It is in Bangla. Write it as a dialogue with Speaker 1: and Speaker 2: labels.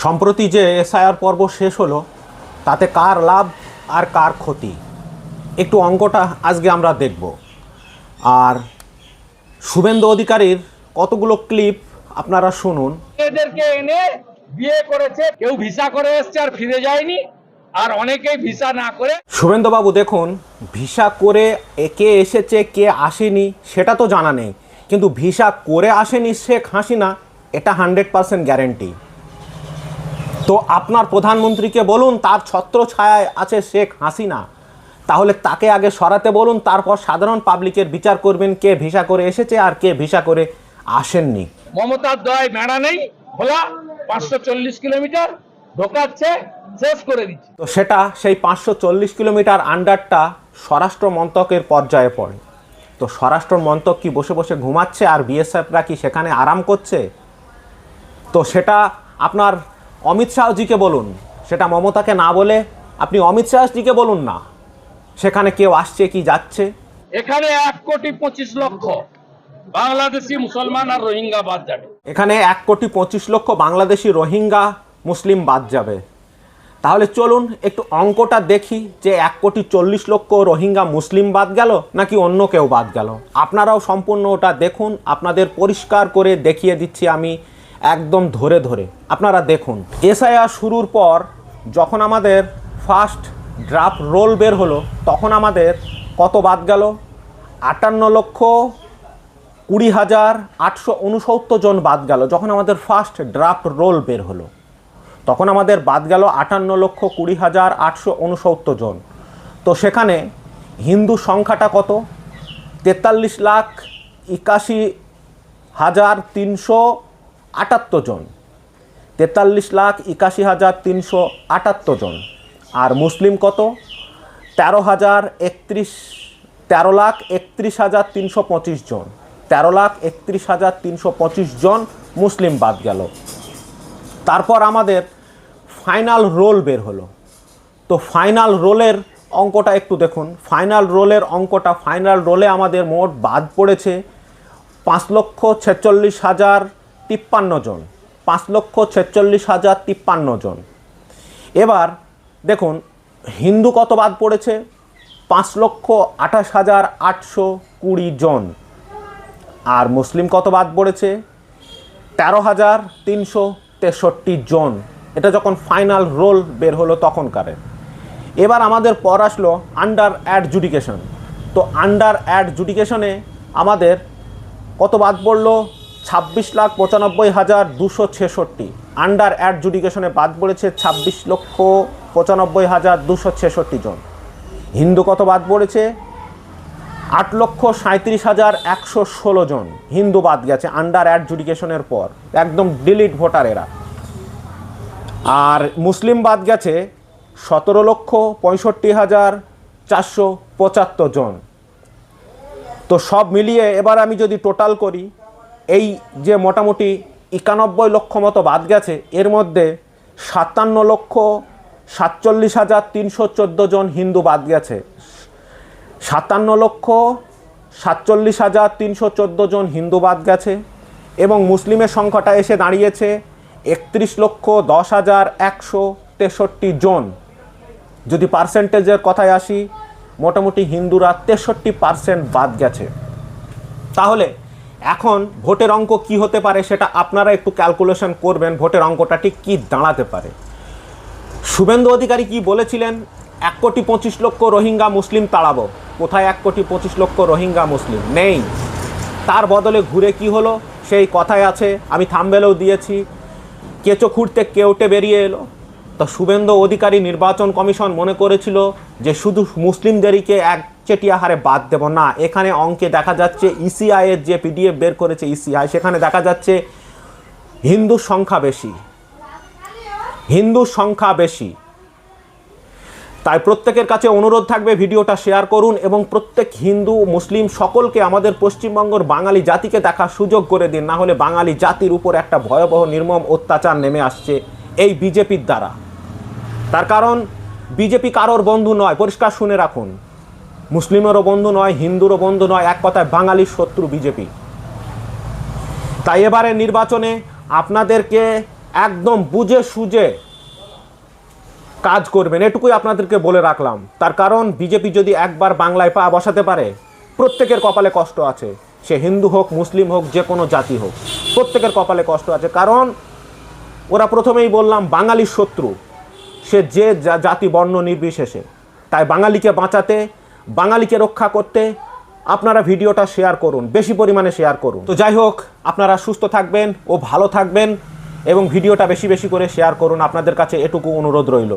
Speaker 1: সম্প্রতি যে এসআইআর পর্ব শেষ হলো তাতে কার লাভ আর কার ক্ষতি একটু অঙ্কটা আজকে আমরা দেখব। আর শুভেন্দু অধিকারীর কতগুলো ক্লিপ আপনারা শুনুন।
Speaker 2: এদেরকে এনে বিয়ে করেছে, কেউ ভিসা করে এসছে আর ফিরে যায়নি, আর অনেকেই ভিসা না করে।
Speaker 1: শুভেন্দুবাবু দেখুন, ভিসা করে কে এসেছে কে আসেনি সেটা তো জানা নেই, কিন্তু ভিসা করে আসেনি শেখ হাসিনা এটা 100% গ্যারেন্টি। তো আপনার প্রধানমন্ত্রীকে বলুন তার ছত্রছায়ায় আছে শেখ হাসিনা, তাহলে তাকে আগে সরাতে বলুন, তারপর সাধারণ পাবলিকের বিচার করবেন কে ভিসা করে এসেছে আর কে ভিসা করে আসেননি।
Speaker 2: মমতার দয় মেড়া নেই, খোলা 540 কিলোমিটার ঢোকাচ্ছে, শেষ করে দিচ্ছে।
Speaker 1: তো সেটা সেই 540 কিলোমিটার আন্ডারটা স্বরাষ্ট্র মন্ত্রকের পর্যায়ে পড়ে। তো স্বরাষ্ট্র মন্ত্রক কি বসে বসে ঘুমাচ্ছে আর বিএসএফরা কি সেখানে আরাম করছে? তো সেটা আপনার অমিত শাহজিকে বলুন, সেটা মমতাকে না বলে আপনি অমিত শাহজিকে বলুন না সেখানে কেউ আসছে কি যাচ্ছে।
Speaker 2: এখানে 1,25,00,000 বাংলাদেশি মুসলমান আর রোহিঙ্গা বাদ যাবে।
Speaker 1: এখানে 1,25,00,000 বাংলাদেশি রোহিঙ্গা মুসলিম বাদ যাবে। তাহলে চলুন একটু অঙ্কটা দেখি যে 1,40,00,000 রোহিঙ্গা মুসলিম বাদ গেল নাকি অন্য কেউ বাদ গেল। আপনারাও সম্পূর্ণ ওটা দেখুন, আপনাদের পরিষ্কার করে দেখিয়ে দিচ্ছি আমি একদম ধরে ধরে। আপনারা দেখুন, এসআইআর শুরুর পর যখন আমাদের ফার্স্ট ড্রাফট রোল বের হলো তখন আমাদের কত বাদ গেল? 58,20,869 জন বাদ গেল। যখন আমাদের ফার্স্ট ড্রাফট রোল বের হলো তখন আমাদের বাদ গেল 58,20,869 জন। তো সেখানে হিন্দু সংখ্যাটা কত? 43,81,378 জন, 43,81,378 জন। আর মুসলিম কত? 13,31,325 জন, 13,31,325 জন মুসলিম বাদ গেল। তারপর আমাদের ফাইনাল রোল বের হলো। তো ফাইনাল রোলের অঙ্কটা একটু দেখুন। ফাইনাল রোলে আমাদের মোট বাদ পড়েছে 5,46,053 জন, 5,46,053 জন। এবার দেখুন হিন্দু কত বাদ পড়েছে? 5,28,820 জন। আর মুসলিম কত বাদ পড়েছে? 13,363 জন। এটা যখন ফাইনাল রোল বের হলো তখনকারে। এবার আমাদের পর আসলো আন্ডার অ্যাডজুডিকেশন। তো আন্ডার অ্যাডজুডিকেশনে আমাদের কত বাদ পড়লো? 26,95,266। আন্ডার অ্যাডজুডিকেশনে বাদ পড়েছে 26,95,266 জন। হিন্দু কত বাদ পড়েছে? 8,37,116 জন হিন্দু বাদ গেছে আন্ডার অ্যাডজুডিকেশনের পর, একদম ডিলিট ভোটার এরা। আর মুসলিম বাদ গেছে 17,65,475 জন। তো সব মিলিয়ে এবার আমি যদি টোটাল করি, এই যে মোটামুটি 91 লক্ষ মতো বাদ গেছে, এর মধ্যে 57,47,314 জন হিন্দু বাদ গেছে। 57,47,314 জন হিন্দু বাদ গেছে এবং মুসলিমের সংখ্যাটা এসে দাঁড়িয়েছে 31,10,163 জন। যদি পার্সেন্টেজের কথায় আসি, মোটামুটি হিন্দুরা 63% বাদ গেছে। তাহলে এখন ভোটের অঙ্ক কি হতে পারে সেটা আপনারা একটু ক্যালকুলেশন করবেন, ভোটের অঙ্কটা ঠিক কী দাঁড়াতে পারে। শুভেন্দু অধিকারী কি বলেছিলেন? 1,25,00,000 রোহিঙ্গা মুসলিম তাড়াবো। কোথায় 1,25,00,000 রোহিঙ্গা মুসলিম? নেই। তার বদলে ঘুরে কি হলো সেই কথায় আছে, আমি থাম্বনেলেও দিয়েছি, কেঁচো খুঁড়তে কেউটে বেরিয়ে এলো। তো শুভেন্দু অধিকারী নির্বাচন কমিশন মনে করেছিল যে শুধু মুসলিমদেরকে একচেটিয়া হারে বাদ দেব না। এখানে অঙ্কে দেখা যাচ্ছে ইসিআইয়ের যে পিডিএফ বের করেছে ইসিআই, সেখানে দেখা যাচ্ছে হিন্দুর সংখ্যা বেশি। তাই প্রত্যেকের কাছে অনুরোধ থাকবে ভিডিওটা শেয়ার করুন এবং প্রত্যেক হিন্দু মুসলিম সকলকে, আমাদের পশ্চিমবঙ্গের বাঙালি জাতিকে দেখার সুযোগ করে দিন, না হলে বাঙালি জাতির উপর একটা ভয়াবহ নির্মম অত্যাচার নেমে আসছে এই বিজেপির দ্বারা। তার কারণ বিজেপি কারোর বন্ধু নয়, পরিষ্কার শুনে রাখুন। মুসলিমেরও বন্ধু নয়, হিন্দুরও বন্ধু নয়, এক কথায় বাঙালির শত্রু বিজেপি। তাই এবারে নির্বাচনে আপনাদেরকে একদম বুঝে সুঝে কাজ করবেন, এটুকুই আপনাদেরকে বলে রাখলাম। তার কারণ বিজেপি যদি একবার বাংলায় পা বসাতে পারে, প্রত্যেকের কপালে কষ্ট আছে, সে হিন্দু হোক, মুসলিম হোক, যে কোনো জাতি হোক, প্রত্যেকের কপালে কষ্ট আছে। কারণ ওরা প্রথমেই বললাম বাঙালির শত্রু, সে যে জাতি বর্ণ নির্বিশেষে। তাই বাঙালিকে বাঁচাতে, বাঙালিকে রক্ষা করতে আপনারা ভিডিওটা শেয়ার করুন, বেশি পরিমাণে শেয়ার করুন। তো যাই হোক, আপনারা সুস্থ থাকবেন ও ভালো থাকবেন এবং ভিডিওটা বেশি বেশি করে শেয়ার করুন, আপনাদের কাছে এটুকু অনুরোধ রইল।